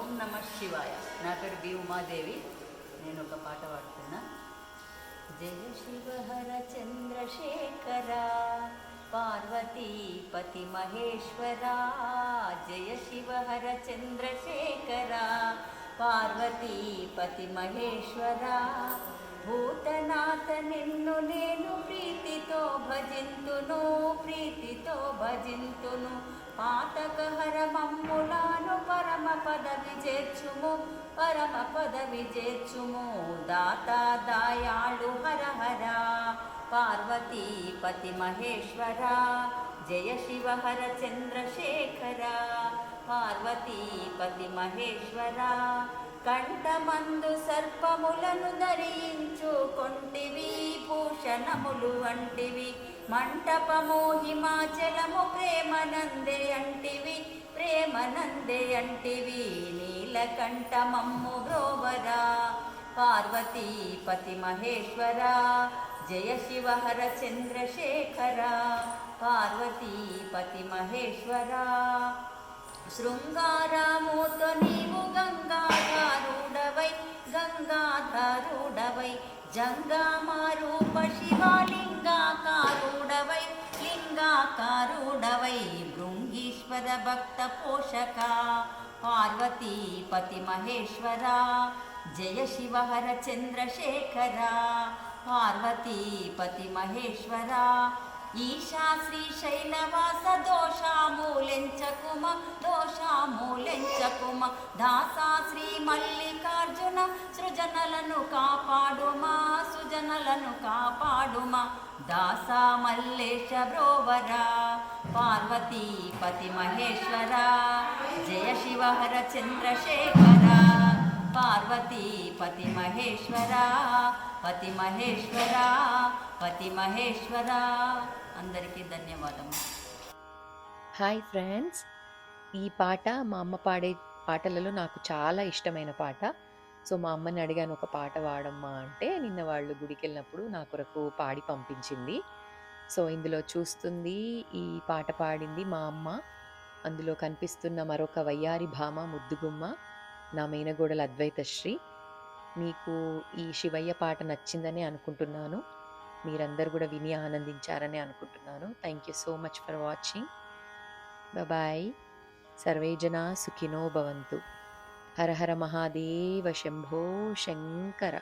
ఓం నమ శివాయ. నా పేరు బి ఉమాదేవి. నేను ఒక పాట పాడుతున్నా. జయ శివ హర చంద్రశేఖర పార్వతీపతి మహేశ్వర. జయ శివ హర చంద్రశేఖర పార్వతీపతి మహేశ్వర. భూతనాథ నిన్ను నేను ప్రీతితో భజింతును, ప్రీతితో భజింతును. పాతకహర మమ్ములాను పరమ పదవి చేర్చుము, పరమ పదవి చేర్చుము. దాతా దాయాళు హర హర పార్వతీపతి మహేశ్వర. జయ శివ హర చంద్రశేఖర పార్వతీపతి మహేశ్వర. కంఠమందు సర్పములను ధరించు కొంటివి, భూషణములు అంటివి. మంటపము హిమాచలము ప్రేమనందే అంటివి, ప్రేమనందే అంటివి. నీలకంఠమమ్ము బ్రోవరా పార్వతీపతి మహేశ్వర. జయ శివ హర చంద్రశేఖర పార్వతీపతి మహేశ్వర. శృంగారముతో నీవు గంగాధారుడవై, గంగాధారుడవై. జంగామారూప శివలింగాకారుడవై, లింగాకారుడవై. భృంగీశ్వర భక్త పోషక పార్వతీపతి మహేశ్వర. జయ శివ హర చంద్రశేఖర పార్వతీపతి మహేశ్వర. ఈశా శ్రీశైలవాస దోషామూలెంచకుమ, దోషామూలెంచకుమ. దాసా శ్రీ మల్లికార్జున సృజనలను కాపాడుమా, సృజనలను కాపాడుమా. దాసా మల్లేశ బ్రోవరా పార్వతీపతి మహేశ్వర. జయ శివ హర చంద్రశేఖర పార్వతీపతి మహేశ్వర. పతి మహేశ్వర, పతి మహేశ్వర. అందరికీ ధన్యవాదము. హాయ్ ఫ్రెండ్స్, ఈ పాట మా అమ్మ పాడే పాటలలో నాకు చాలా ఇష్టమైన పాట. సో మా అమ్మని అడిగాను ఒక పాట పాడమ్మా అంటే, నిన్న వాళ్ళు గుడికి వెళ్ళినప్పుడు నా కొరకు పాడి పంపించింది. సో ఇందులో చూస్తుంది ఈ పాట పాడింది మా అమ్మ. అందులో కనిపిస్తున్న మరొక వయ్యారి భామ ముద్దుగుమ్మ నా మేనగోడల అద్వైతశ్రీ. మీకు ఈ శివయ్య పాట నచ్చిందని అనుకుంటున్నాను. మీరందరూ కూడా విని ఆనందించారని అనుకుంటున్నాను. Thank you so much for watching. Bye. సర్వే జనా సుఖినో భవంతు. హర హర మహాదేవ శంభో శంకర.